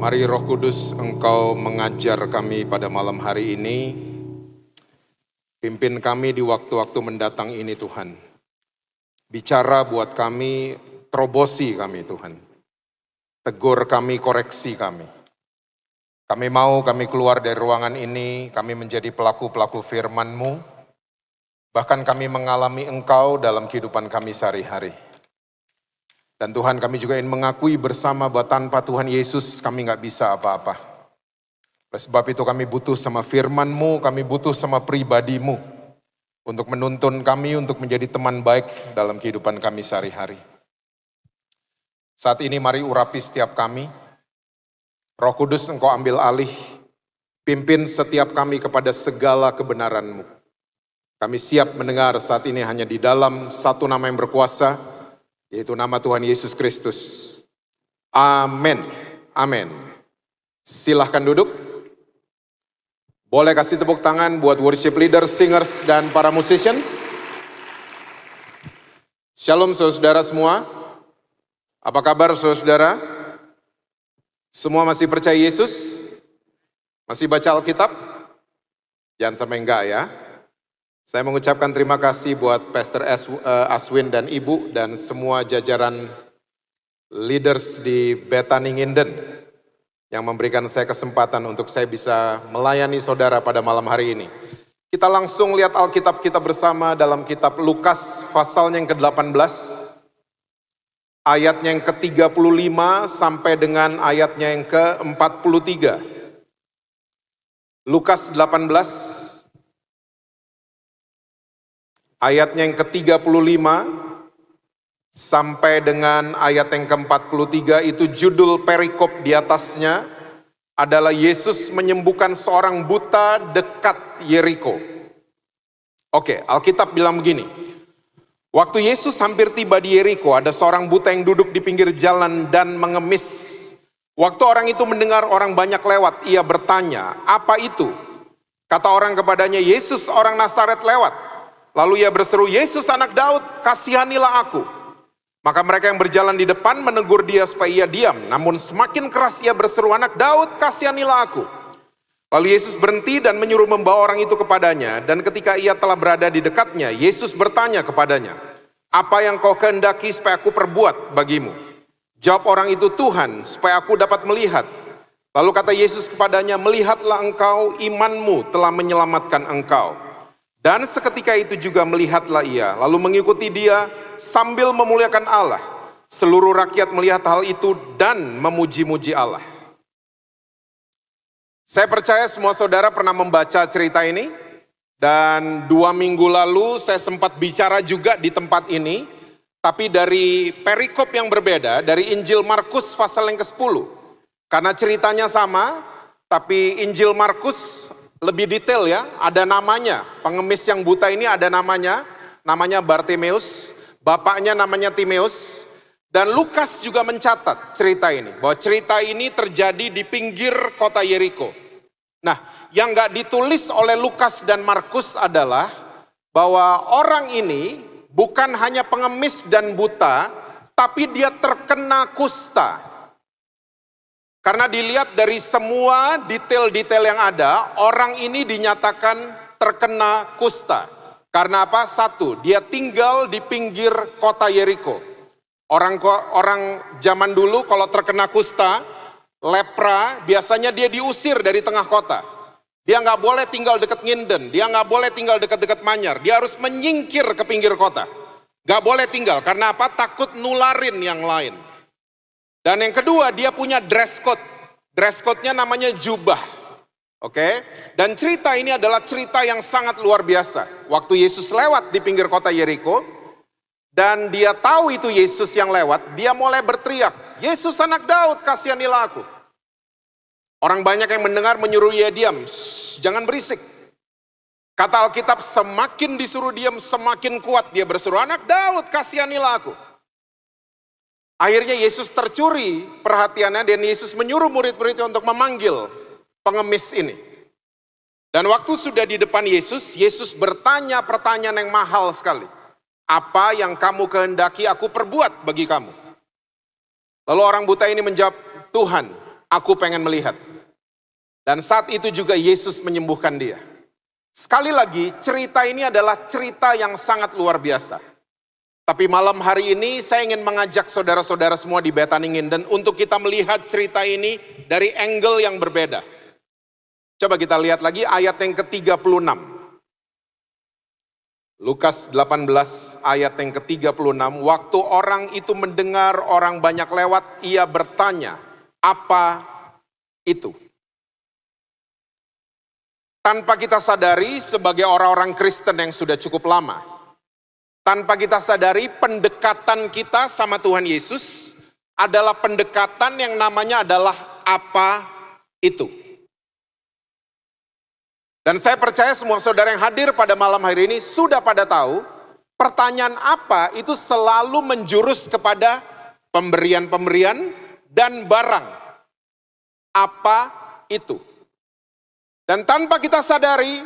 Mari Roh Kudus, Engkau mengajar kami pada malam hari ini. Pimpin kami di waktu-waktu mendatang ini Tuhan. Bicara buat kami, terobosi kami Tuhan. Tegur kami, koreksi kami. Kami mau kami keluar dari ruangan ini, kami menjadi pelaku-pelaku firman-Mu. Bahkan kami mengalami Engkau dalam kehidupan kami sehari-hari. Dan Tuhan, kami juga ingin mengakui bersama bahwa tanpa Tuhan Yesus kami nggak bisa apa-apa. Oleh sebab itu kami butuh sama firman-Mu, kami butuh sama pribadi-Mu. Untuk menuntun kami untuk menjadi teman baik dalam kehidupan kami sehari-hari. Saat ini mari urapi setiap kami. Roh Kudus, Engkau ambil alih. Pimpin setiap kami kepada segala kebenaran-Mu. Kami siap mendengar saat ini hanya di dalam satu nama yang berkuasa, yaitu nama Tuhan Yesus Kristus. Amin. Amin. Silahkan duduk. Boleh kasih tepuk tangan buat worship leader, singers, dan para musicians. Shalom saudara semua. Apa kabar saudara? Semua masih percaya Yesus? Masih baca Alkitab? Jangan sampai enggak ya. Saya mengucapkan terima kasih buat Pastor Aswin dan Ibu dan semua jajaran leaders di Bethany Nginden yang memberikan saya kesempatan untuk saya bisa melayani saudara pada malam hari ini. Kita langsung lihat Alkitab kita bersama dalam kitab Lukas pasalnya yang ke-18, ayatnya yang ke-35 sampai dengan ayatnya yang ke-43. Lukas 18, ayatnya yang ke-35 sampai dengan ayat yang ke-43 itu judul perikop di atasnya adalah Yesus menyembuhkan seorang buta dekat Yeriko. Oke, Alkitab bilang begini. Waktu Yesus hampir tiba di Yeriko, ada seorang buta yang duduk di pinggir jalan dan mengemis. Waktu orang itu mendengar orang banyak lewat, ia bertanya, "Apa itu?" Kata orang kepadanya, "Yesus orang Nazaret lewat." Lalu ia berseru, "Yesus anak Daud, kasihanilah aku." Maka mereka yang berjalan di depan menegur dia supaya ia diam. Namun semakin keras ia berseru, "Anak Daud, kasihanilah aku." Lalu Yesus berhenti dan menyuruh membawa orang itu kepadanya. Dan ketika ia telah berada di dekatnya, Yesus bertanya kepadanya, "Apa yang kau kehendaki supaya aku perbuat bagimu?" Jawab orang itu, "Tuhan, supaya aku dapat melihat." Lalu kata Yesus kepadanya, "Melihatlah engkau, imanmu telah menyelamatkan engkau." Dan seketika itu juga melihatlah ia, lalu mengikuti dia sambil memuliakan Allah. Seluruh rakyat melihat hal itu dan memuji-muji Allah. Saya percaya semua saudara pernah membaca cerita ini. Dan 2 minggu lalu saya sempat bicara juga di tempat ini. Tapi dari perikop yang berbeda, dari Injil Markus pasal yang ke-10. Karena ceritanya sama, tapi Injil Markus lebih detail ya, ada namanya. Pengemis yang buta ini ada namanya Bartimeus, bapaknya namanya Timeus. Dan Lukas juga mencatat cerita ini, bahwa cerita ini terjadi di pinggir kota Yeriko. Nah, yang gak ditulis oleh Lukas dan Markus adalah bahwa orang ini bukan hanya pengemis dan buta, tapi dia terkena kusta. Karena dilihat dari semua detail-detail yang ada, orang ini dinyatakan terkena kusta. Karena apa? Satu, dia tinggal di pinggir kota Yeriko. Orang zaman dulu kalau terkena kusta, lepra, biasanya dia diusir dari tengah kota. Dia nggak boleh tinggal dekat Nginden, dia nggak boleh tinggal dekat-dekat Manyar. Dia harus menyingkir ke pinggir kota. Nggak boleh tinggal, karena apa? Takut nularin yang lain. Dan yang kedua, dia punya dress code. Dress code-nya namanya jubah. Oke? Dan cerita ini adalah cerita yang sangat luar biasa. Waktu Yesus lewat di pinggir kota Yeriko, dan dia tahu itu Yesus yang lewat, dia mulai berteriak, "Yesus anak Daud, kasihanilah aku." Orang banyak yang mendengar menyuruh dia diam. Jangan berisik. Kata Alkitab, semakin disuruh diam, semakin kuat dia berseru, "Anak Daud, kasihanilah aku." Akhirnya Yesus tercuri perhatiannya dan Yesus menyuruh murid-muridnya untuk memanggil pengemis ini. Dan waktu sudah di depan Yesus, Yesus bertanya pertanyaan yang mahal sekali. "Apa yang kamu kehendaki aku perbuat bagi kamu?" Lalu orang buta ini menjawab, "Tuhan, aku pengen melihat. Dan saat itu juga Yesus menyembuhkan dia. Sekali lagi, cerita ini adalah cerita yang sangat luar biasa. Tapi malam hari ini saya ingin mengajak saudara-saudara semua di Bethany Nginden untuk kita melihat cerita ini dari angle yang berbeda. Coba kita lihat lagi ayat yang ke-36. Lukas 18 ayat yang ke-36. Waktu orang itu mendengar orang banyak lewat, ia bertanya, apa itu? Tanpa kita sadari sebagai orang-orang Kristen yang sudah cukup lama, tanpa kita sadari pendekatan kita sama Tuhan Yesus adalah pendekatan yang namanya adalah apa itu. Dan saya percaya semua saudara yang hadir pada malam hari ini sudah pada tahu, pertanyaan apa itu selalu menjurus kepada pemberian-pemberian dan barang. Apa itu? Dan tanpa kita sadari,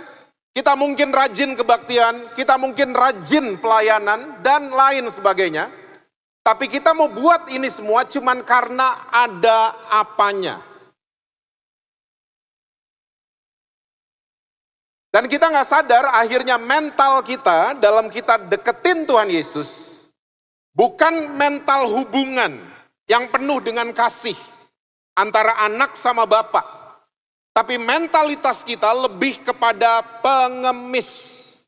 kita mungkin rajin kebaktian, kita mungkin rajin pelayanan, dan lain sebagainya. Tapi kita mau buat ini semua cuman karena ada apanya. Dan kita nggak sadar akhirnya mental kita dalam kita deketin Tuhan Yesus, bukan mental hubungan yang penuh dengan kasih antara anak sama bapak. Tapi mentalitas kita lebih kepada pengemis.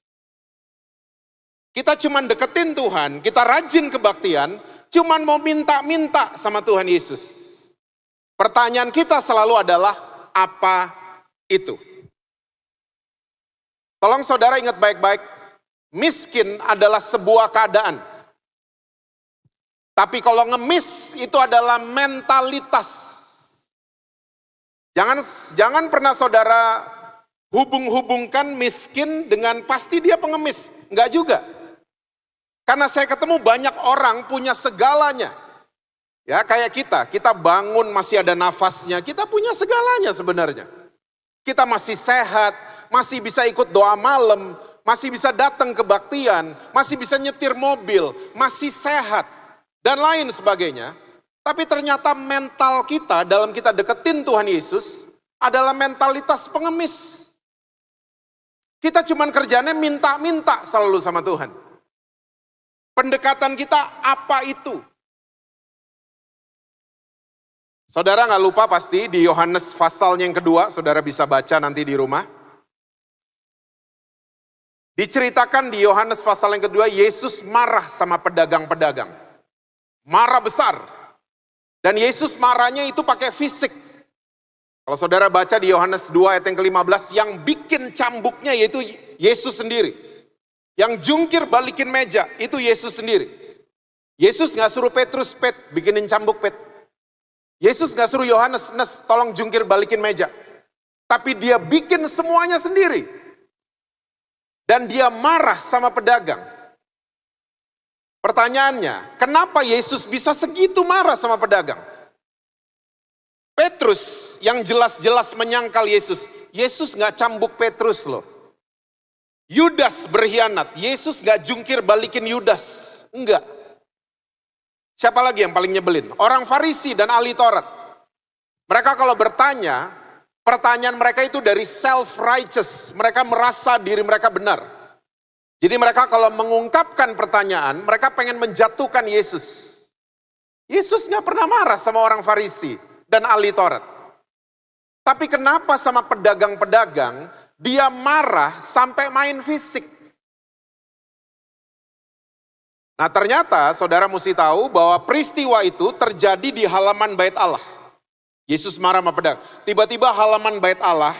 Kita cuman deketin Tuhan, kita rajin kebaktian, cuman mau minta-minta sama Tuhan Yesus. Pertanyaan kita selalu adalah, apa itu? Tolong saudara ingat baik-baik, miskin adalah sebuah keadaan. Tapi kalau ngemis itu adalah mentalitas. Jangan pernah saudara hubung-hubungkan miskin dengan pasti dia pengemis. Enggak juga. Karena saya ketemu banyak orang punya segalanya. Ya kayak kita bangun masih ada nafasnya, kita punya segalanya sebenarnya. Kita masih sehat, masih bisa ikut doa malam, masih bisa datang kebaktian, masih bisa nyetir mobil, masih sehat, dan lain sebagainya. Tapi ternyata mental kita dalam kita deketin Tuhan Yesus adalah mentalitas pengemis. Kita cuman kerjanya minta-minta selalu sama Tuhan. Pendekatan kita apa itu? Saudara nggak lupa pasti di Yohanes pasal yang kedua, saudara bisa baca nanti di rumah. Diceritakan di Yohanes pasal yang kedua, Yesus marah sama pedagang-pedagang. Marah besar. Dan Yesus marahnya itu pakai fisik. Kalau saudara baca di Yohanes 2 ayat yang ke-15, yang bikin cambuknya yaitu Yesus sendiri. Yang jungkir balikin meja, itu Yesus sendiri. Yesus gak suruh Petrus, bikinin cambuk, Yesus gak suruh Yohanes, tolong jungkir balikin meja. Tapi dia bikin semuanya sendiri. Dan dia marah sama pedagang. Pertanyaannya, kenapa Yesus bisa segitu marah sama pedagang? Petrus yang jelas-jelas menyangkal Yesus. Yesus gak cambuk Petrus loh. Yudas berkhianat. Yesus gak jungkir balikin Yudas. Enggak. Siapa lagi yang paling nyebelin? Orang Farisi dan ahli Taurat. Mereka kalau bertanya, pertanyaan mereka itu dari self-righteous. Mereka merasa diri mereka benar. Jadi mereka kalau mengungkapkan pertanyaan, mereka pengen menjatuhkan Yesus. Yesus gak pernah marah sama orang Farisi dan ahli Taurat. Tapi kenapa sama pedagang-pedagang, dia marah sampai main fisik? Nah ternyata saudara mesti tahu bahwa peristiwa itu terjadi di halaman bait Allah. Yesus marah sama pedagang. Tiba-tiba halaman bait Allah,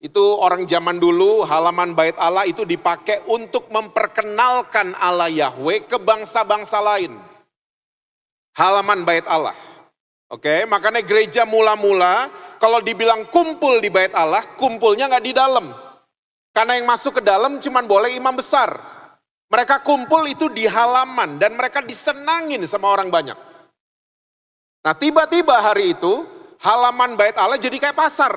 itu orang zaman dulu halaman bait Allah itu dipakai untuk memperkenalkan Allah Yahweh ke bangsa-bangsa lain. Halaman bait Allah. Oke, makanya gereja mula-mula kalau dibilang kumpul di bait Allah, kumpulnya nggak di dalam. Karena yang masuk ke dalam cuma boleh imam besar. Mereka kumpul itu di halaman dan mereka disenangin sama orang banyak. Nah tiba-tiba hari itu halaman bait Allah jadi kayak pasar.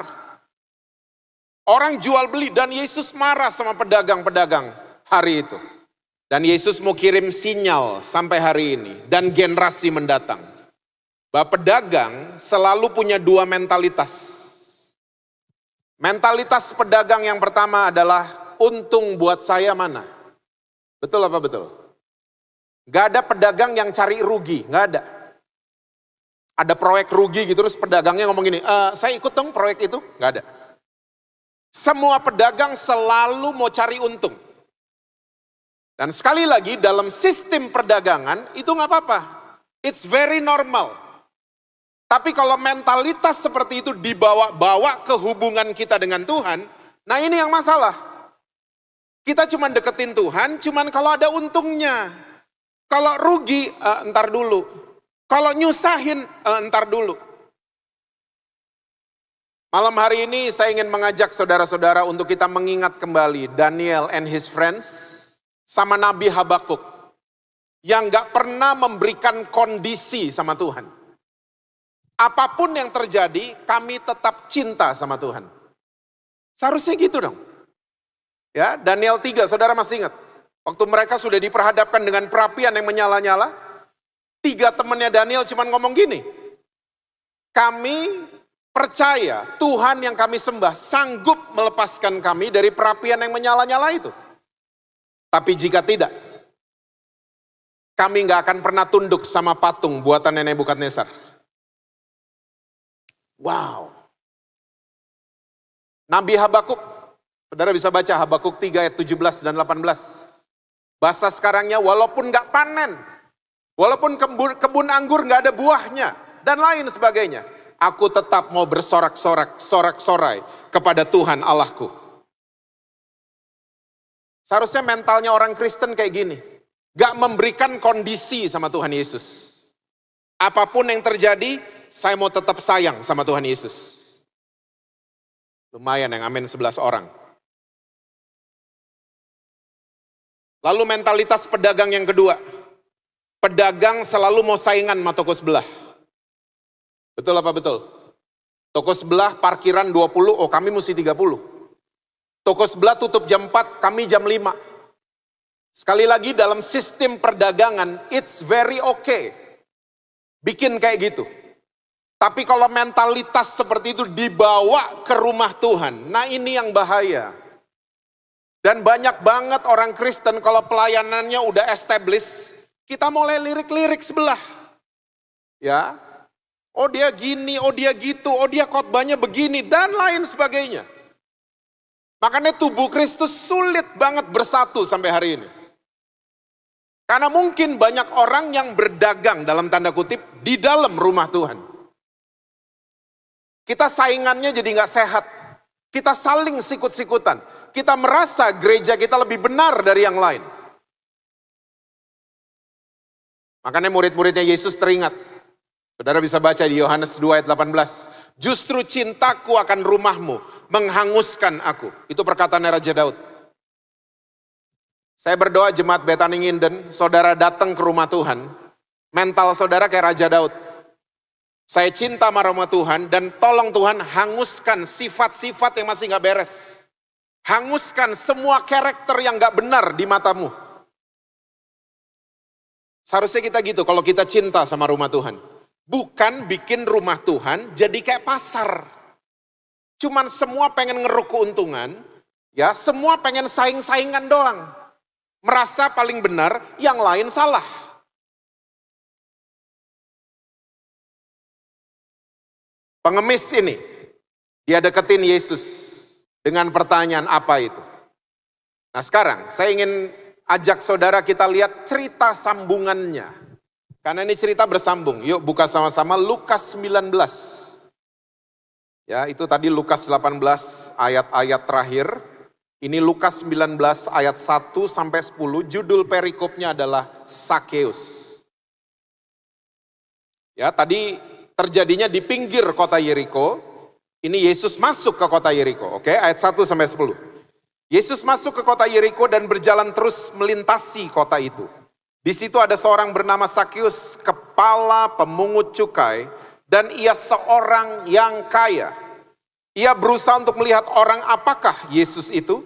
Orang jual beli dan Yesus marah sama pedagang-pedagang hari itu. Dan Yesus mau kirim sinyal sampai hari ini dan generasi mendatang. bahwa pedagang selalu punya dua mentalitas. Mentalitas pedagang yang pertama adalah untung buat saya mana? Betul apa betul? Gak ada pedagang yang cari rugi, gak ada. Ada proyek rugi gitu terus pedagangnya ngomong gini, saya ikut dong proyek itu, gak ada. Semua pedagang selalu mau cari untung. Dan sekali lagi dalam sistem perdagangan itu gak apa-apa. It's very normal. Tapi kalau mentalitas seperti itu dibawa-bawa ke hubungan kita dengan Tuhan, nah ini yang masalah. Kita cuma deketin Tuhan, cuman kalau ada untungnya. Kalau rugi, entar dulu. Kalau nyusahin, entar dulu. Malam hari ini saya ingin mengajak saudara-saudara untuk kita mengingat kembali Daniel and his friends sama Nabi Habakuk yang gak pernah memberikan kondisi sama Tuhan. Apapun yang terjadi, kami tetap cinta sama Tuhan. Seharusnya gitu dong. Ya, Daniel 3, saudara masih ingat? Waktu mereka sudah diperhadapkan dengan perapian yang menyala-nyala, 3 temannya Daniel cuma ngomong gini, kami percaya Tuhan yang kami sembah sanggup melepaskan kami dari perapian yang menyala-nyala itu. Tapi jika tidak, kami gak akan pernah tunduk sama patung buatan Nebukadnezar. Wow. Nabi Habakuk, saudara bisa baca Habakuk 3 ayat 17 dan 18. Bahasa sekarangnya, walaupun gak panen, walaupun kebun anggur gak ada buahnya, dan lain sebagainya, aku tetap mau bersorak-sorak, sorak-sorai kepada Tuhan Allahku. Seharusnya mentalnya orang Kristen kayak gini. Gak memberikan kondisi sama Tuhan Yesus. Apapun yang terjadi, saya mau tetap sayang sama Tuhan Yesus. Lumayan yang amin 11 orang. Lalu mentalitas pedagang yang kedua. Pedagang selalu mau saingan sama toko sebelah. Betul apa betul? Toko sebelah parkiran 20, oh kami mesti 30. Toko sebelah tutup jam 4, kami jam 5. Sekali lagi dalam sistem perdagangan, it's very okay. Bikin kayak gitu. Tapi kalau mentalitas seperti itu dibawa ke rumah Tuhan, nah ini yang bahaya. Dan banyak banget orang Kristen kalau pelayanannya udah established, kita mulai lirik-lirik sebelah. Ya, oh dia gini, oh dia gitu, oh dia khotbahnya begini, dan lain sebagainya. Makanya tubuh Kristus sulit banget bersatu sampai hari ini. Karena mungkin banyak orang yang berdagang dalam tanda kutip di dalam rumah Tuhan. Kita saingannya jadi gak sehat. Kita saling sikut-sikutan. Kita merasa gereja kita lebih benar dari yang lain. Makanya murid-muridnya Yesus teringat. Saudara bisa baca di Yohanes 2 ayat 18. Justru cintaku akan rumahmu menghanguskan aku. Itu perkataan Raja Daud. Saya berdoa jemaat Bethany Nginden, saudara datang ke rumah Tuhan, mental saudara kayak Raja Daud. Saya cinta sama rumah Tuhan dan tolong Tuhan hanguskan sifat-sifat yang masih gak beres. Hanguskan semua karakter yang gak benar di matamu. Seharusnya kita gitu kalau kita cinta sama rumah Tuhan. Bukan bikin rumah Tuhan jadi kayak pasar. Cuman semua pengen ngeruk keuntungan, ya semua pengen saing-saingan doang. Merasa paling benar, yang lain salah. Pengemis ini, dia deketin Yesus dengan pertanyaan apa itu. Nah sekarang saya ingin ajak saudara kita lihat cerita sambungannya. Karena ini cerita bersambung. Yuk buka sama-sama Lukas 19. Ya, itu tadi Lukas 18 ayat-ayat terakhir. Ini Lukas 19 ayat 1 sampai 10. Judul perikopnya adalah Sakeus. Ya, tadi terjadinya di pinggir kota Yeriko. Ini Yesus masuk ke kota Yeriko. Oke, ayat 1 sampai 10. Yesus masuk ke kota Yeriko dan berjalan terus melintasi kota itu. Di situ ada seorang bernama Sakeus, kepala pemungut cukai, dan ia seorang yang kaya. Ia berusaha untuk melihat orang apakah Yesus itu,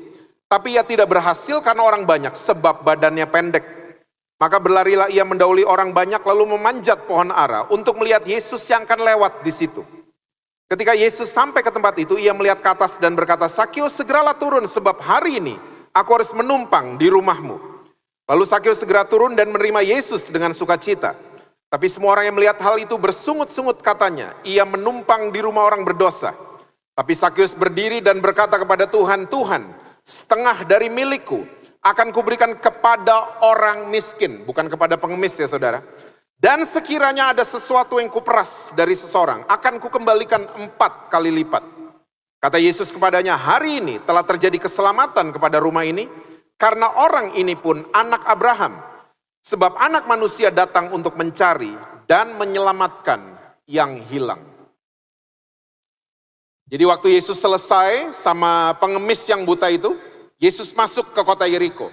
tapi ia tidak berhasil karena orang banyak, sebab badannya pendek. Maka berlarilah ia mendahului orang banyak lalu memanjat pohon ara untuk melihat Yesus yang akan lewat di situ. Ketika Yesus sampai ke tempat itu, ia melihat ke atas dan berkata, "Sakeus, segeralah turun sebab hari ini aku harus menumpang di rumahmu." Lalu Sakeus segera turun dan menerima Yesus dengan sukacita. Tapi semua orang yang melihat hal itu bersungut-sungut katanya, "Ia menumpang di rumah orang berdosa." Tapi Sakeus berdiri dan berkata kepada Tuhan, "Tuhan, setengah dari milikku akan kuberikan kepada orang miskin," bukan kepada pengemis ya saudara. "Dan sekiranya ada sesuatu yang kuperas dari seseorang, akan kukembalikan 4 kali lipat." Kata Yesus kepadanya, "Hari ini telah terjadi keselamatan kepada rumah ini, karena orang ini pun anak Abraham. Sebab anak manusia datang untuk mencari dan menyelamatkan yang hilang." Jadi waktu Yesus selesai sama pengemis yang buta itu, Yesus masuk ke kota Yeriko.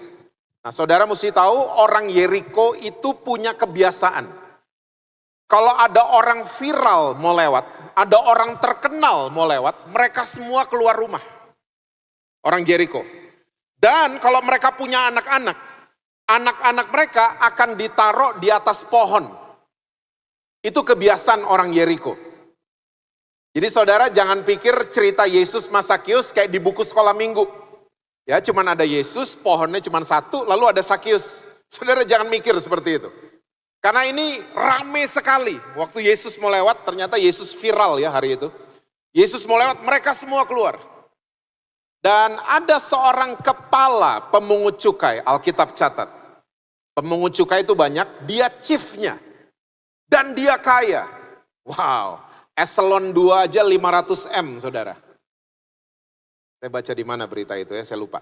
Nah, saudara mesti tahu orang Yeriko itu punya kebiasaan. Kalau ada orang viral mau lewat, ada orang terkenal mau lewat, mereka semua keluar rumah. Orang Yeriko. Dan kalau mereka punya anak-anak, anak-anak mereka akan ditaruh di atas pohon. Itu kebiasaan orang Yeriko. Jadi saudara jangan pikir cerita Yesus sama Sakeus kayak di buku sekolah minggu. Ya, cuman ada Yesus, pohonnya cuman satu, lalu ada Sakeus. Saudara jangan mikir seperti itu. Karena ini rame sekali. Waktu Yesus mau lewat, ternyata Yesus viral ya hari itu. Yesus mau lewat, mereka semua keluar. Dan ada seorang kepala pemungut cukai, Alkitab catat. Pemungut cukai itu banyak, dia chiefnya. Dan dia kaya. Wow, eselon 2 aja 500 M saudara. Saya baca di mana berita itu ya, saya lupa.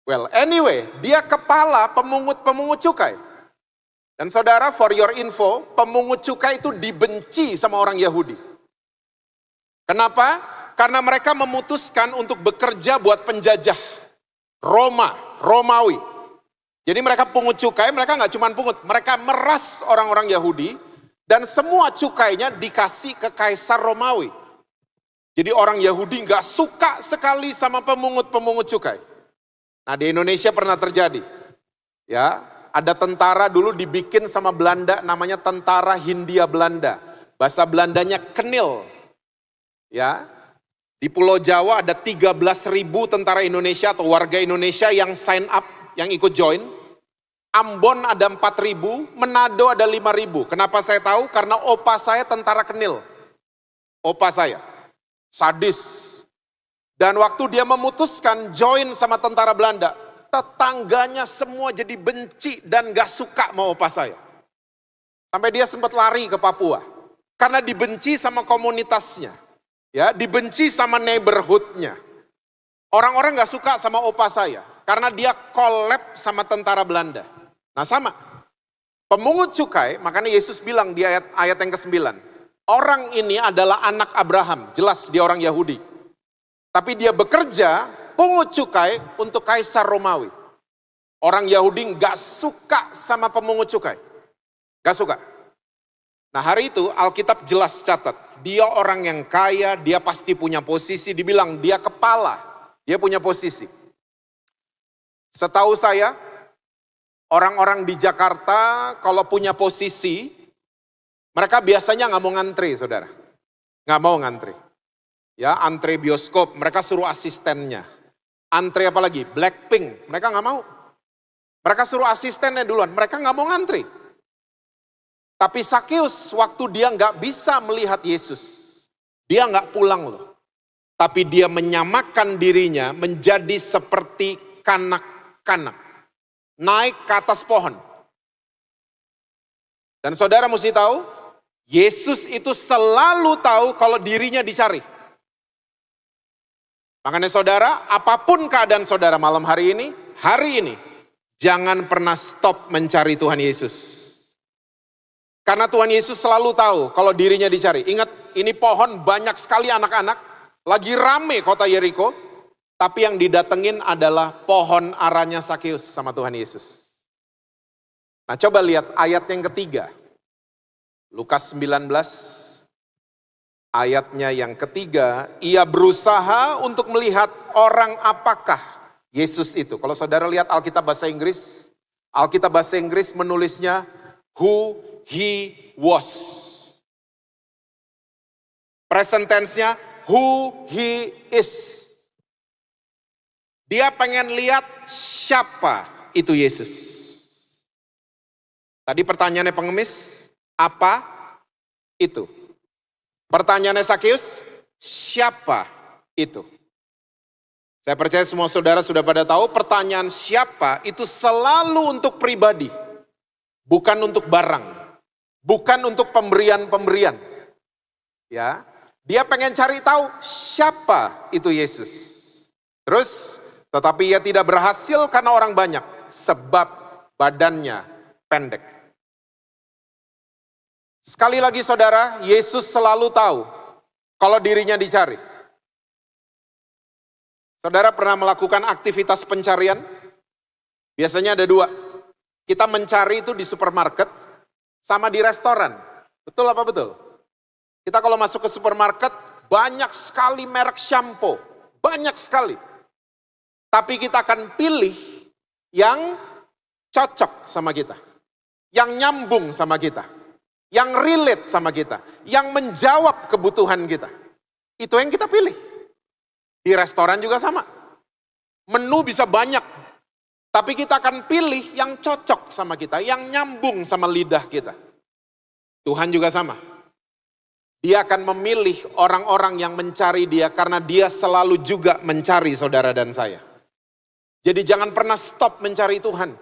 Well, anyway, dia kepala pemungut cukai. Dan saudara, for your info, pemungut cukai itu dibenci sama orang Yahudi. Kenapa? Karena mereka memutuskan untuk bekerja buat penjajah Romawi. Jadi mereka pungut cukai, mereka nggak cuma pungut, mereka meras orang-orang Yahudi dan semua cukainya dikasih ke Kaisar Romawi. Jadi orang Yahudi nggak suka sekali sama pemungut cukai. Nah di Indonesia pernah terjadi, ya ada tentara dulu dibikin sama Belanda, namanya Tentara Hindia Belanda. Bahasa Belandanya kenil, ya. Di Pulau Jawa ada 13.000 tentara Indonesia atau warga Indonesia yang sign up, yang ikut join. Ambon ada 4.000, Manado ada 5.000. Kenapa saya tahu? Karena opa saya tentara kenil. Opa saya. Sadis. Dan waktu dia memutuskan join sama tentara Belanda, tetangganya semua jadi benci dan gak suka sama opa saya. Sampai dia sempat lari ke Papua. Karena dibenci sama komunitasnya. Ya, dibenci sama neighborhoodnya. Orang-orang gak suka sama opa saya. Karena dia collab sama tentara Belanda. Nah sama. Pemungut cukai, makanya Yesus bilang di ayat yang ke-9. Orang ini adalah anak Abraham, jelas dia orang Yahudi. Tapi dia bekerja pungut cukai untuk Kaisar Romawi. Orang Yahudi gak suka sama pemungut cukai. Gak suka. Nah hari itu Alkitab jelas catat. Dia orang yang kaya, dia pasti punya posisi. Dibilang dia kepala, dia punya posisi. Setahu saya, orang-orang di Jakarta kalau punya posisi, mereka biasanya nggak mau ngantri, saudara. Nggak mau ngantri. Ya, antre bioskop, mereka suruh asistennya. Antre apa lagi? Blackpink, mereka nggak mau. Mereka suruh asistennya duluan, mereka nggak mau ngantri. Tapi Sakeus waktu dia nggak bisa melihat Yesus, dia nggak pulang loh. Tapi dia menyamakan dirinya menjadi seperti kanak-kanak. Naik ke atas pohon. Dan saudara mesti tahu, Yesus itu selalu tahu kalau dirinya dicari. Makanya saudara, apapun keadaan saudara malam hari ini, jangan pernah stop mencari Tuhan Yesus. Karena Tuhan Yesus selalu tahu kalau dirinya dicari. Ingat, ini pohon banyak sekali anak-anak, lagi rame kota Yeriko, tapi yang didatengin adalah pohon aranya Sakeus sama Tuhan Yesus. Nah coba lihat ayat yang ketiga. Lukas 19 ayatnya yang ketiga. Ia berusaha untuk melihat orang apakah Yesus itu. Kalau saudara lihat Alkitab bahasa Inggris, Alkitab bahasa Inggris menulisnya who he was. Present tense-nya who he is. Dia pengen lihat siapa itu Yesus. Tadi pertanyaannya pengemis, apa itu? Pertanyaannya Sakeus, siapa itu? Saya percaya semua saudara sudah pada tahu pertanyaan siapa itu selalu untuk pribadi. Bukan untuk barang. Bukan untuk pemberian-pemberian. Ya, dia pengen cari tahu siapa itu Yesus. Terus, tetapi ia tidak berhasil karena orang banyak. Sebab badannya pendek. Sekali lagi saudara, Yesus selalu tahu kalau dirinya dicari. Saudara pernah melakukan aktivitas pencarian? Biasanya ada dua. Kita mencari itu di supermarket sama di restoran. Betul apa betul? Kita kalau masuk ke supermarket banyak sekali merek shampoo. Banyak sekali. Tapi kita akan pilih yang cocok sama kita. Yang nyambung sama kita. Yang relate sama kita. Yang menjawab kebutuhan kita. Itu yang kita pilih. Di restoran juga sama. Menu bisa banyak. Tapi kita akan pilih yang cocok sama kita. Yang nyambung sama lidah kita. Tuhan juga sama. Dia akan memilih orang-orang yang mencari dia. Karena dia selalu juga mencari saudara dan saya. Jadi jangan pernah stop mencari Tuhan.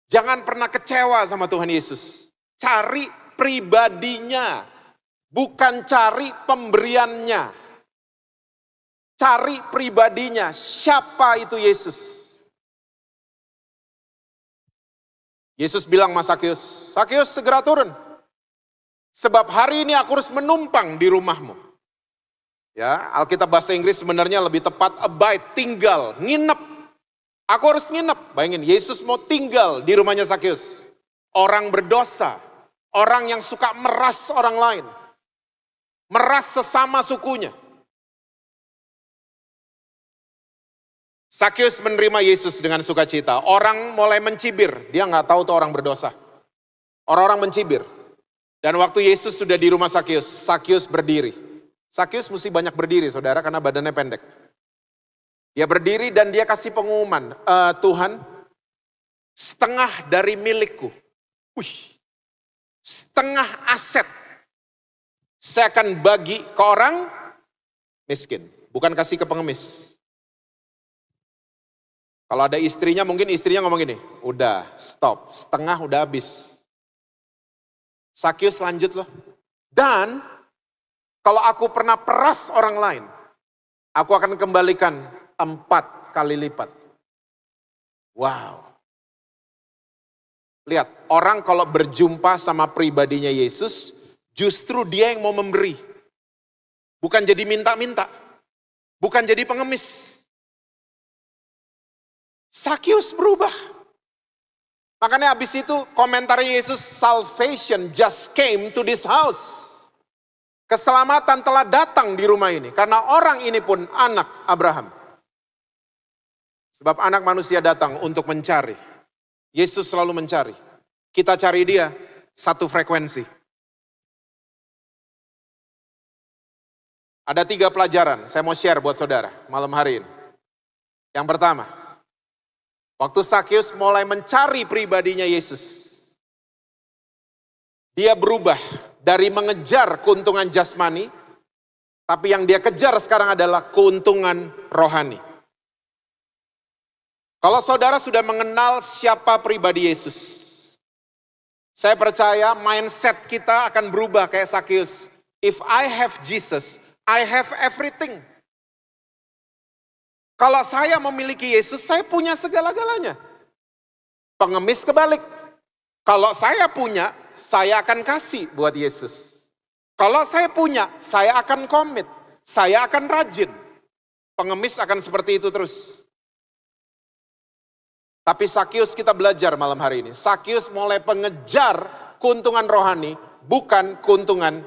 Jangan pernah kecewa sama Tuhan Yesus. Cari pribadinya. Bukan cari pemberiannya. Cari pribadinya. Siapa itu Yesus? Yesus bilang sama Sakeus, Sakeus segera turun. Sebab hari ini aku harus menumpang di rumahmu. Ya, Alkitab bahasa Inggris sebenarnya lebih tepat abide, tinggal, nginep. Aku harus nginep. Bayangin, Yesus mau tinggal di rumahnya Sakeus. Orang berdosa. Orang yang suka meras orang lain. Meras sesama sukunya. Sakeus menerima Yesus dengan sukacita. Orang mulai mencibir. Dia nggak tahu tuh orang berdosa. Orang-orang mencibir. Dan waktu Yesus sudah di rumah Sakeus, Sakeus berdiri. Sakeus mesti banyak berdiri saudara karena badannya pendek. Dia berdiri dan dia kasih pengumuman, Tuhan, setengah dari milikku, setengah aset, saya akan bagi ke orang miskin, bukan kasih ke pengemis. Kalau ada istrinya, mungkin istrinya ngomong gini, udah stop, setengah udah habis. Sakeus lanjut loh, dan kalau aku pernah peras orang lain, aku akan kembalikan 4 kali lipat. Wow. Lihat, orang kalau berjumpa sama pribadinya Yesus, justru dia yang mau memberi. Bukan jadi minta-minta. Bukan jadi pengemis. Sakeus berubah. Makanya habis itu komentar Yesus, salvation just came to this house. Keselamatan telah datang di rumah ini. Karena orang ini pun anak Abraham. Sebab anak manusia datang untuk mencari. Yesus selalu mencari. Kita cari dia satu frekuensi. Ada 3 pelajaran saya mau share buat saudara malam hari ini. Yang pertama, waktu Sakeus mulai mencari pribadinya Yesus. Dia berubah dari mengejar keuntungan jasmani, tapi yang dia kejar sekarang adalah keuntungan rohani. Kalau saudara sudah mengenal siapa pribadi Yesus, saya percaya mindset kita akan berubah kayak Sakeus. If I have Jesus, I have everything. Kalau saya memiliki Yesus, saya punya segala-galanya. Pengemis kebalik. Kalau saya punya, saya akan kasih buat Yesus. Kalau saya punya, saya akan komit. Saya akan rajin. Pengemis akan seperti itu terus. Tapi Sakeus kita belajar malam hari ini. Sakeus mulai pengejar keuntungan rohani, bukan keuntungan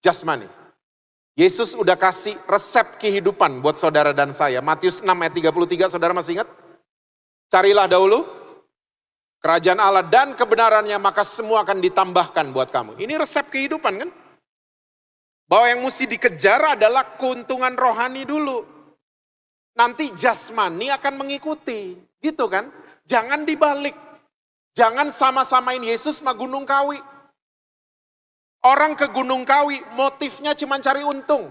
jasmani. Yesus udah kasih resep kehidupan buat saudara dan saya. Matius 6 ayat 33, saudara masih ingat? Carilah dahulu kerajaan Allah dan kebenarannya, maka semua akan ditambahkan buat kamu. Ini resep kehidupan kan? Bahwa yang mesti dikejar adalah keuntungan rohani dulu. Nanti jasmani akan mengikuti, gitu kan? Jangan dibalik. Jangan sama-samain Yesus sama Gunung Kawi. Orang ke Gunung Kawi motifnya cuma cari untung.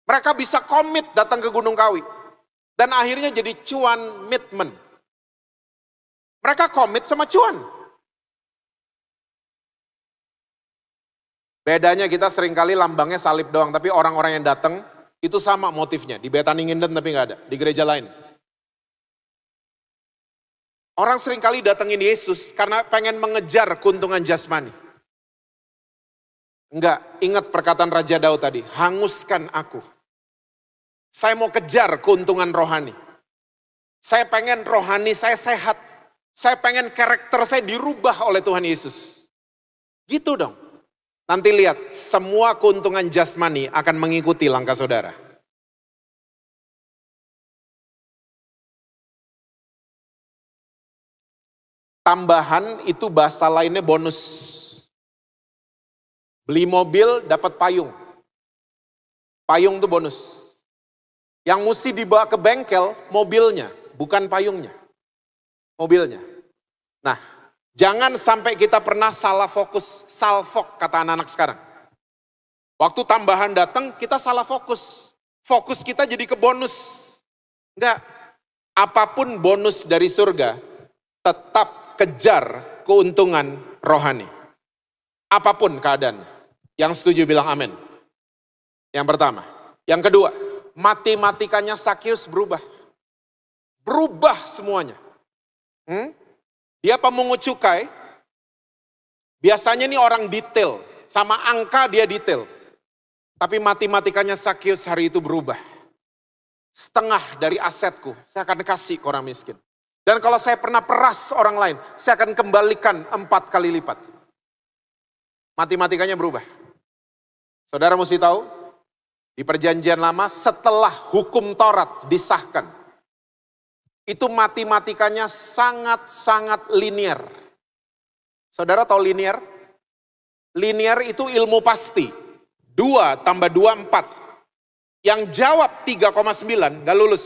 Mereka bisa komit datang ke Gunung Kawi. Dan akhirnya jadi cuan mitmen. Mereka komit sama cuan. Bedanya kita seringkali lambangnya salib doang, tapi orang-orang yang datang itu sama motifnya. Di Betaninginden tapi nggak ada, di gereja lain. Orang seringkali datengin Yesus karena pengen mengejar keuntungan jasmani. Enggak, ingat perkataan Raja Daud tadi, hanguskan aku. Saya mau kejar keuntungan rohani. Saya pengen rohani saya sehat. Saya pengen karakter saya dirubah oleh Tuhan Yesus. Gitu dong. Nanti lihat, semua keuntungan jasmani akan mengikuti langkah saudara. Tambahan itu bahasa lainnya bonus. Beli mobil dapat payung. Payung itu bonus. Yang mesti dibawa ke bengkel mobilnya, bukan payungnya. Mobilnya. Nah, jangan sampai kita pernah salah fokus, salfok kata anak-anak sekarang. Waktu tambahan datang, kita salah fokus. Fokus kita jadi ke bonus. Enggak. Apapun bonus dari surga, tetap kejar keuntungan rohani. Apapun keadaan. Yang setuju bilang amin. Yang pertama. Yang kedua, matematikanya Sakius berubah. Berubah semuanya. Dia pemungut cukai, biasanya nih orang detail, sama angka dia detail. Tapi matematikanya Sakius hari itu berubah. Setengah dari asetku, saya akan kasih ke orang miskin. Dan kalau saya pernah peras orang lain, saya akan kembalikan 4 kali lipat. Matematikanya berubah. Saudara mesti tahu, di perjanjian lama setelah hukum Taurat disahkan, itu matematikanya sangat-sangat linear. Saudara tahu linear? Linear itu ilmu pasti. 2 tambah 2, 4. Yang jawab 3,9 gak lulus.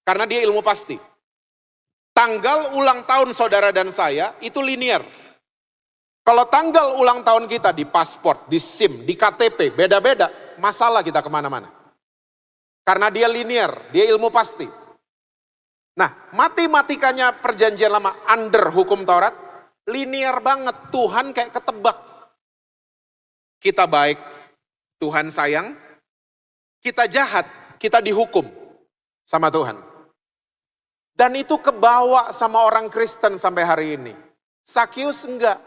Karena dia ilmu pasti. Tanggal ulang tahun saudara dan saya itu linear. Kalau tanggal ulang tahun kita di paspor, di SIM, di KTP, beda-beda, masalah kita kemana-mana. Karena dia linear, dia ilmu pasti. Nah, matematikanya perjanjian lama under hukum Taurat, linear banget. Tuhan kayak ketebak. Kita baik, Tuhan sayang. Kita jahat, kita dihukum sama Tuhan. Dan itu kebawa sama orang Kristen sampai hari ini. Sakius enggak.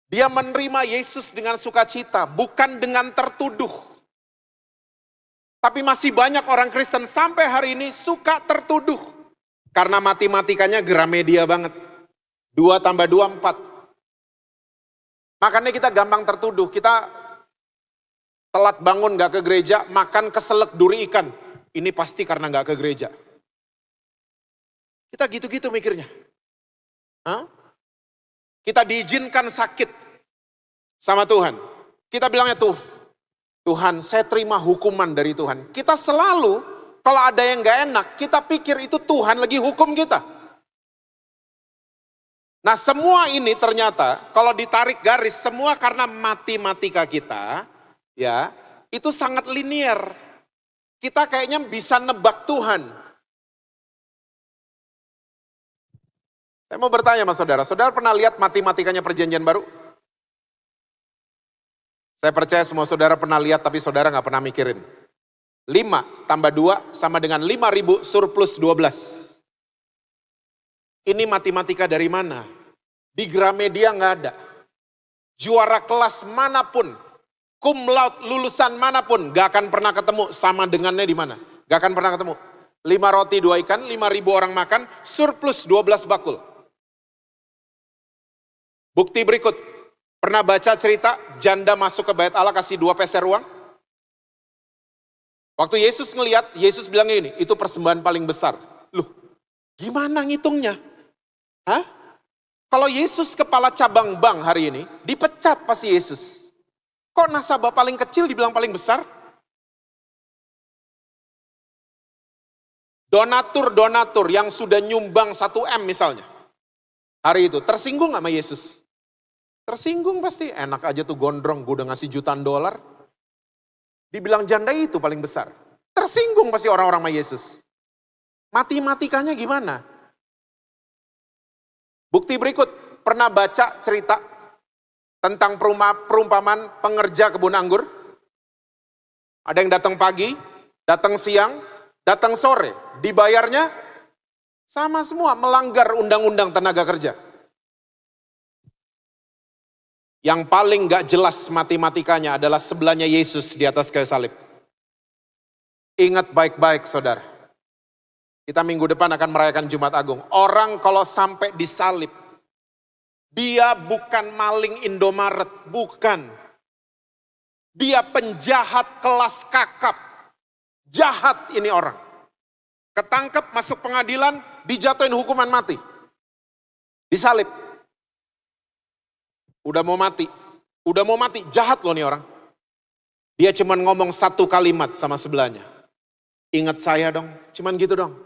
Dia menerima Yesus dengan sukacita, bukan dengan tertuduh. Tapi masih banyak orang Kristen sampai hari ini suka tertuduh. Karena matematikanya Gramedia banget. 2 tambah 2, 4. Makanya kita gampang tertuduh. Kita telat bangun gak ke gereja, makan keselak duri ikan. Ini pasti karena gak ke gereja. Kita gitu-gitu mikirnya. Kita diizinkan sakit sama Tuhan. Kita bilangnya Tuhan, saya terima hukuman dari Tuhan. Kita selalu, kalau ada yang gak enak, kita pikir itu Tuhan lagi hukum kita. Nah semua ini ternyata, kalau ditarik garis, semua karena matematika kita, ya, itu sangat linear. Kita kayaknya bisa nebak Tuhan. Saya mau bertanya sama saudara, saudara pernah lihat matematikanya perjanjian baru? Saya percaya semua saudara pernah lihat tapi saudara gak pernah mikirin. 5 tambah 2 sama dengan 5.000 surplus 12. Ini matematika dari mana? Di Gramedia gak ada. Juara kelas manapun, cum laude lulusan manapun gak akan pernah ketemu sama dengannya di mana. Gak akan pernah ketemu. 5 roti 2 ikan, 5.000 orang makan, surplus 12 bakul. Bukti berikut. Pernah baca cerita janda masuk ke bait Allah kasih 2 peser uang? Waktu Yesus ngelihat, Yesus bilang ini, itu persembahan paling besar. Loh, gimana ngitungnya? Hah? Kalau Yesus kepala cabang bank hari ini, dipecat pasti Yesus. Kok nasabah paling kecil dibilang paling besar? Donatur yang sudah nyumbang 1 M misalnya. Hari itu, tersinggung gak sama Yesus? Tersinggung pasti, enak aja tuh gondrong, gue udah ngasih jutaan dolar. Dibilang janda itu paling besar. Tersinggung pasti orang-orang sama Yesus. Matematikanya gimana? Bukti berikut, pernah baca cerita tentang perumpamaan pengerja kebun anggur? Ada yang datang pagi, datang siang, datang sore, dibayarnya sama semua, melanggar undang-undang tenaga kerja. Yang paling gak jelas matematikanya adalah sebelahnya Yesus di atas kayu salib. Ingat baik-baik saudara. Kita minggu depan akan merayakan Jumat Agung. Orang kalau sampai disalib, dia bukan maling Indomaret, bukan. Dia penjahat kelas kakap. Jahat ini orang. Ketangkep, masuk pengadilan, dijatuhin hukuman mati. Disalib. Udah mau mati, jahat loh nih orang. Dia cuman ngomong 1 kalimat sama sebelahnya. Ingat saya dong, cuman gitu dong.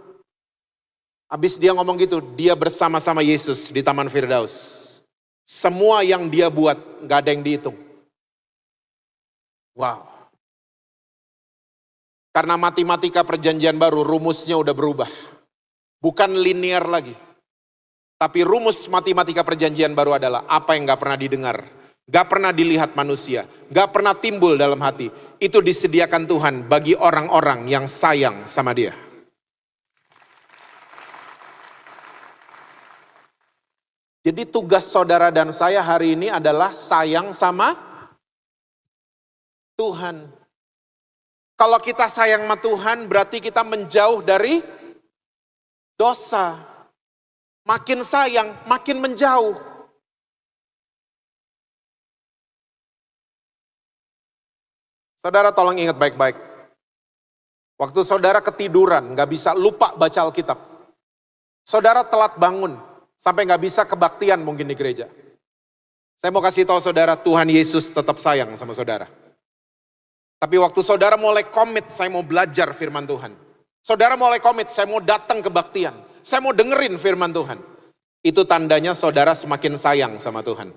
Habis dia ngomong gitu, dia bersama-sama Yesus di Taman Firdaus. Semua yang dia buat, gak ada yang dihitung. Wow. Karena matematika perjanjian baru, rumusnya udah berubah. Bukan linear lagi. Tapi rumus matematika perjanjian baru adalah apa yang gak pernah didengar. Gak pernah dilihat manusia. Gak pernah timbul dalam hati. Itu disediakan Tuhan bagi orang-orang yang sayang sama dia. Jadi tugas saudara dan saya hari ini adalah sayang sama Tuhan. Kalau kita sayang sama Tuhan berarti kita menjauh dari dosa. Makin sayang, makin menjauh. Saudara tolong ingat baik-baik. Waktu saudara ketiduran, gak bisa, lupa baca Alkitab. Saudara telat bangun. Sampai gak bisa kebaktian mungkin di gereja. Saya mau kasih tahu saudara, Tuhan Yesus tetap sayang sama saudara. Tapi waktu saudara mulai komit, saya mau belajar firman Tuhan. Saudara mulai komit, saya mau datang kebaktian. Saya mau dengerin firman Tuhan. Itu tandanya saudara semakin sayang sama Tuhan.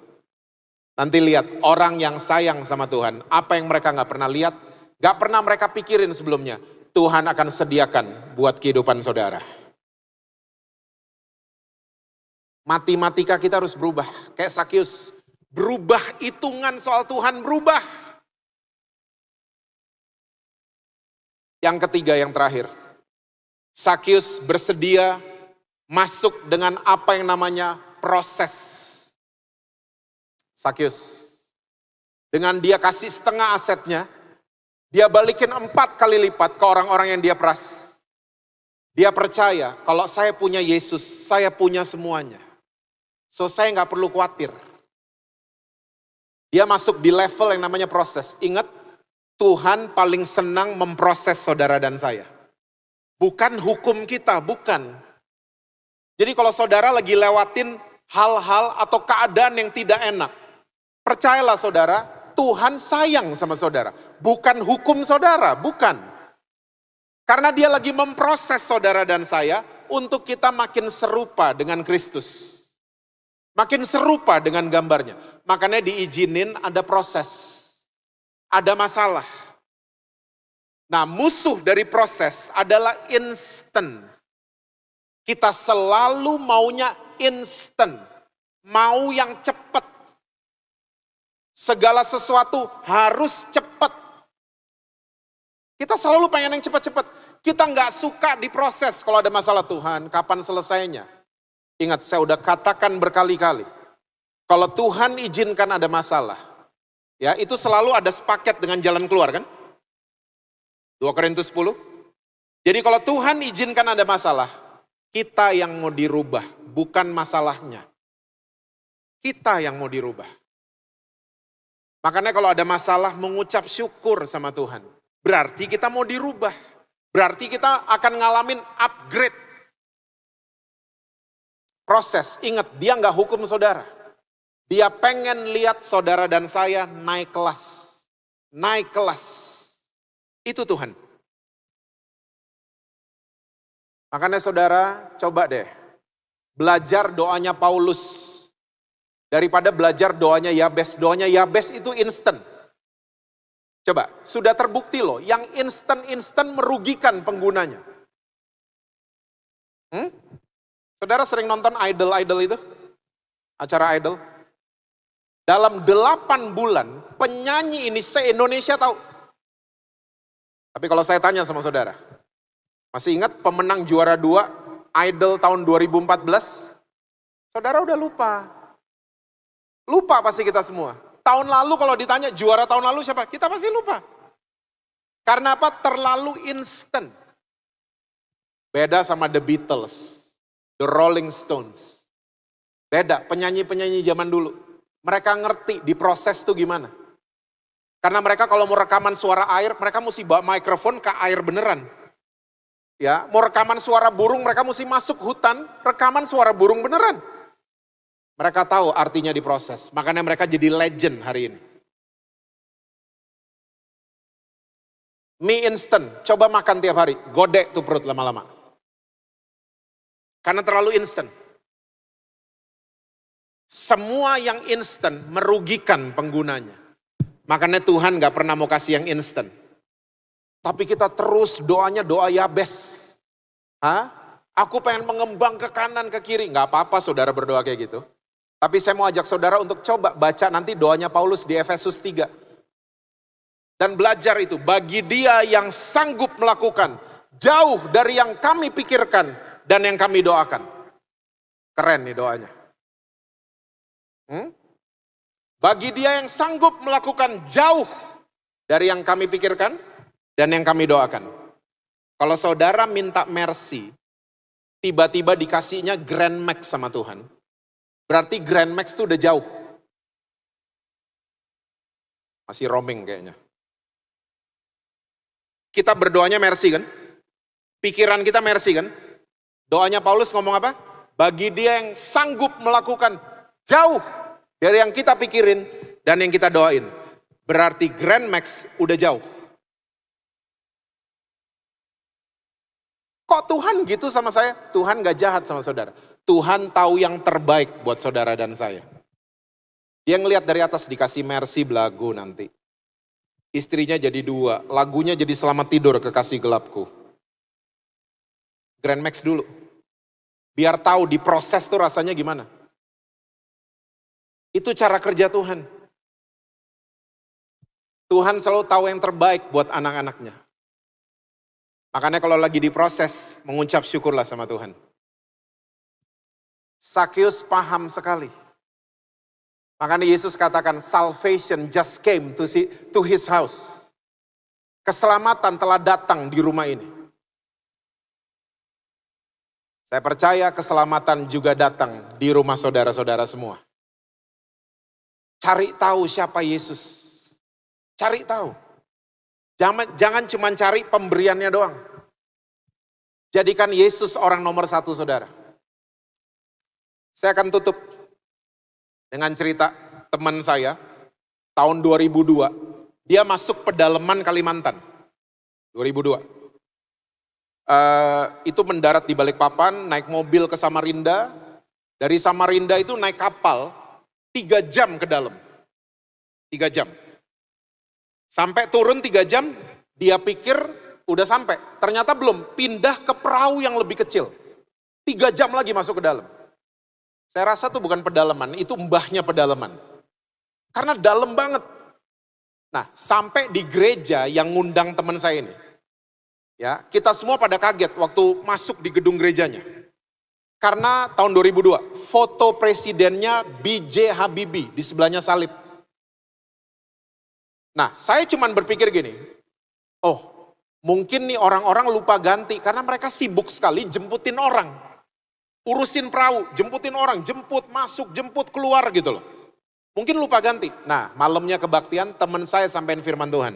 Nanti lihat, orang yang sayang sama Tuhan, apa yang mereka gak pernah lihat, gak pernah mereka pikirin sebelumnya, Tuhan akan sediakan buat kehidupan saudara. Matematika kita harus berubah. Kayak Sakyus. Berubah hitungan soal Tuhan, berubah. Yang ketiga, yang terakhir. Sakyus bersedia masuk dengan apa yang namanya proses. Sakyus. Dengan dia kasih setengah asetnya, dia balikin 4 kali lipat ke orang-orang yang dia peras. Dia percaya, kalau saya punya Yesus, saya punya semuanya. So saya gak perlu khawatir. Dia masuk di level yang namanya proses. Ingat, Tuhan paling senang memproses saudara dan saya. Bukan hukum kita, bukan. Jadi kalau saudara lagi lewatin hal-hal atau keadaan yang tidak enak, percayalah saudara, Tuhan sayang sama saudara. Bukan hukum saudara, bukan. Karena dia lagi memproses saudara dan saya untuk kita makin serupa dengan Kristus. Makin serupa dengan gambarnya. Makanya diizinin ada proses. Ada masalah. Nah, musuh dari proses adalah instan. Kita selalu maunya instan. Mau yang cepat. Segala sesuatu harus cepat. Kita selalu pengen yang cepat-cepat. Kita nggak suka diproses kalau ada masalah. Tuhan, kapan selesainya? Ingat, saya udah katakan berkali-kali. Kalau Tuhan izinkan ada masalah, ya itu selalu ada sepaket dengan jalan keluar kan? 2 Korintus 10. Jadi kalau Tuhan izinkan ada masalah, kita yang mau dirubah, bukan masalahnya. Kita yang mau dirubah. Makanya kalau ada masalah, mengucap syukur sama Tuhan. Berarti kita mau dirubah. Berarti kita akan ngalamin upgrade. Proses, ingat dia nggak hukum saudara. Dia pengen lihat saudara dan saya naik kelas. Naik kelas. Itu Tuhan. Makanya saudara, coba deh. Belajar doanya Paulus. Daripada belajar doanya Yabes. Doanya Yabes itu instan. Coba, sudah terbukti loh. Yang instan-instan merugikan penggunanya. Saudara sering nonton Idol itu? Acara Idol? Dalam 8 bulan, penyanyi ini se-Indonesia tahu. Tapi kalau saya tanya sama saudara, masih ingat pemenang juara 2 Idol tahun 2014? Saudara udah lupa. Lupa pasti kita semua. Tahun lalu kalau ditanya juara tahun lalu siapa? Kita pasti lupa. Karena apa? Terlalu instan. Beda sama The Beatles. The Rolling Stones. Beda, penyanyi-penyanyi zaman dulu. Mereka ngerti di proses itu gimana. Karena mereka kalau mau rekaman suara air, mereka mesti bawa mikrofon ke air beneran. Ya, mau rekaman suara burung, mereka mesti masuk hutan, rekaman suara burung beneran. Mereka tahu artinya diproses. Makanya mereka jadi legend hari ini. Mie instant, coba makan tiap hari. Godek tuh perut lama-lama. Karena terlalu instan. Semua yang instan merugikan penggunanya. Makanya Tuhan gak pernah mau kasih yang instan. Tapi kita terus doanya doa Yabes. Aku pengen mengembang ke kanan ke kiri. Gak apa-apa saudara berdoa kayak gitu. Tapi saya mau ajak saudara untuk coba baca nanti doanya Paulus di Efesus 3. Dan belajar itu. Bagi dia yang sanggup melakukan jauh dari yang kami pikirkan dan yang kami doakan. Keren nih doanya. Bagi dia yang sanggup melakukan jauh dari yang kami pikirkan dan yang kami doakan. Kalau saudara minta mercy, tiba-tiba dikasihnya Grand Max sama Tuhan. Berarti Grand Max itu udah jauh. Masih roaming kayaknya. Kita berdoanya mercy kan? Pikiran kita mercy kan? Doanya Paulus ngomong apa? Bagi dia yang sanggup melakukan jauh dari yang kita pikirin dan yang kita doain. Berarti Grand Max udah jauh. Kok Tuhan gitu sama saya? Tuhan gak jahat sama saudara. Tuhan tahu yang terbaik buat saudara dan saya. Dia ngelihat dari atas dikasih mercy belagu nanti. Istrinya jadi 2, lagunya jadi selamat tidur kekasih gelapku. Grand Max dulu. Biar tahu diproses tuh rasanya gimana. Itu cara kerja Tuhan. Tuhan selalu tahu yang terbaik buat anak-anaknya. Makanya kalau lagi diproses, mengucap syukurlah sama Tuhan. Sakeus paham sekali. Makanya Yesus katakan, salvation just came to his house. Keselamatan telah datang di rumah ini. Saya percaya keselamatan juga datang di rumah saudara-saudara semua. Cari tahu siapa Yesus. Cari tahu. Jangan cuma cari pemberiannya doang. Jadikan Yesus orang nomor 1 saudara. Saya akan tutup dengan cerita teman saya, tahun 2002. Dia masuk pedalaman Kalimantan, 2002. Itu mendarat di Balikpapan, naik mobil ke Samarinda. Dari Samarinda itu naik kapal, 3 jam ke dalam. 3 jam. Sampai turun 3 jam, dia pikir udah sampai. Ternyata belum, pindah ke perahu yang lebih kecil. 3 jam lagi masuk ke dalam. Saya rasa itu bukan pedalaman, itu mbahnya pedalaman. Karena dalam banget. Nah, sampai di gereja yang ngundang teman saya ini. Ya, kita semua pada kaget waktu masuk di gedung gerejanya. Karena tahun 2002, foto presidennya B.J. Habibie di sebelahnya salib. Nah, saya cuma berpikir gini, oh mungkin nih orang-orang lupa ganti karena mereka sibuk sekali jemputin orang. Urusin perahu, jemputin orang, jemput masuk, jemput keluar gitu loh. Mungkin lupa ganti. Nah, malamnya kebaktian teman saya sampein firman Tuhan.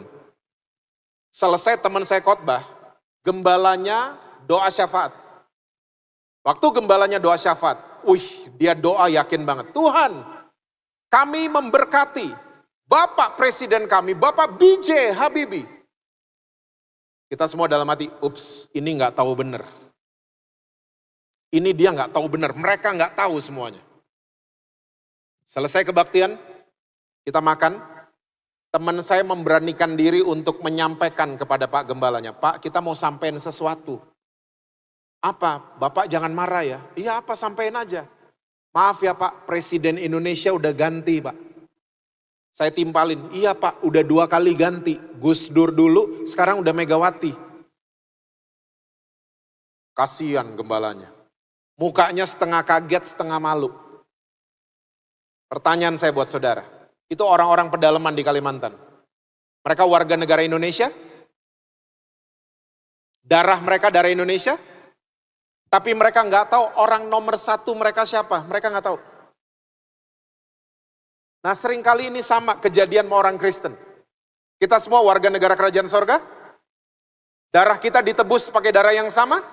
Selesai teman saya khotbah, gembalanya doa syafaat. Waktu gembalanya doa syafaat, dia doa yakin banget. Tuhan, kami memberkati Bapak Presiden kami, Bapak B.J. Habibie. Kita semua dalam hati, ups, ini nggak tahu benar. Ini dia nggak tahu benar, mereka nggak tahu semuanya. Selesai kebaktian, kita makan. Teman saya memberanikan diri untuk menyampaikan kepada Pak Gembalanya, Pak, kita mau sampein sesuatu. Apa? Bapak jangan marah ya. Iya apa, sampein aja. Maaf ya Pak, Presiden Indonesia udah ganti Pak. Saya timpalin, iya Pak, udah 2 kali ganti. Gus Dur dulu, sekarang udah Megawati. Kasihan Gembalanya. Mukanya setengah kaget, setengah malu. Pertanyaan saya buat saudara. Itu orang-orang pedalaman di Kalimantan. Mereka warga negara Indonesia? Darah mereka darah Indonesia? Tapi mereka nggak tahu orang nomor 1 mereka siapa. Mereka nggak tahu. Nah seringkali ini sama kejadian sama orang Kristen. Kita semua warga negara kerajaan sorga. Darah kita ditebus pakai darah yang sama.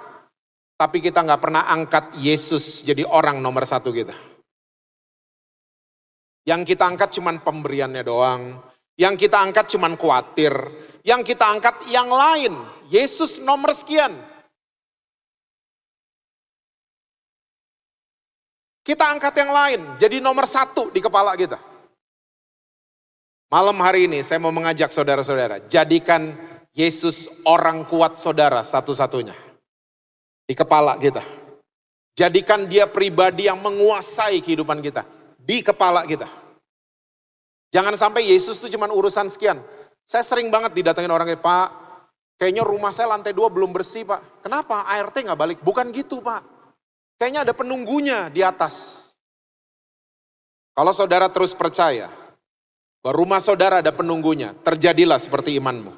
Tapi kita nggak pernah angkat Yesus jadi orang nomor 1 kita. Yang kita angkat cuman pemberiannya doang. Yang kita angkat cuman khawatir. Yang kita angkat yang lain. Yesus nomor sekian. Kita angkat yang lain. Jadi nomor 1 di kepala kita. Malam hari ini saya mau mengajak saudara-saudara. Jadikan Yesus orang kuat saudara satu-satunya. Di kepala kita. Jadikan dia pribadi yang menguasai kehidupan kita. Di kepala kita. Jangan sampai Yesus itu cuma urusan sekian. Saya sering banget didatengin orang kayak, Pak, kayaknya rumah saya lantai 2 belum bersih Pak. Kenapa? ART gak balik? Bukan gitu Pak. Kayaknya ada penunggunya di atas. Kalau saudara terus percaya, bahwa rumah saudara ada penunggunya, terjadilah seperti imanmu.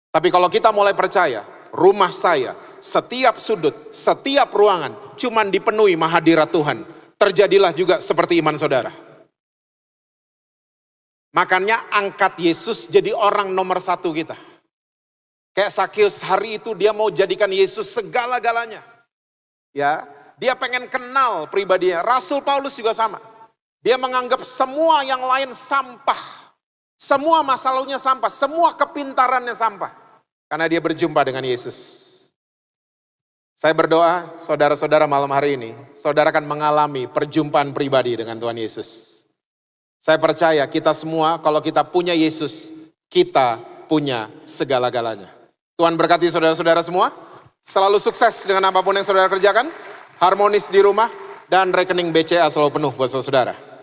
Tapi kalau kita mulai percaya, rumah saya, setiap sudut, setiap ruangan, cuman dipenuhi mahadirat Tuhan. Terjadilah juga seperti iman saudara. Makanya angkat Yesus jadi orang nomor 1 kita. Kayak Sakeus hari itu dia mau jadikan Yesus segala-galanya. Ya, dia pengen kenal pribadinya. Rasul Paulus juga sama. Dia menganggap semua yang lain sampah. Semua masalahnya sampah, semua kepintarannya sampah. Karena dia berjumpa dengan Yesus. Saya berdoa, saudara-saudara malam hari ini, saudara akan mengalami perjumpaan pribadi dengan Tuhan Yesus. Saya percaya kita semua kalau kita punya Yesus, kita punya segala-galanya. Tuhan berkati saudara-saudara semua. Selalu sukses dengan apapun yang saudara kerjakan. Harmonis di rumah dan rekening BCA selalu penuh buat saudara.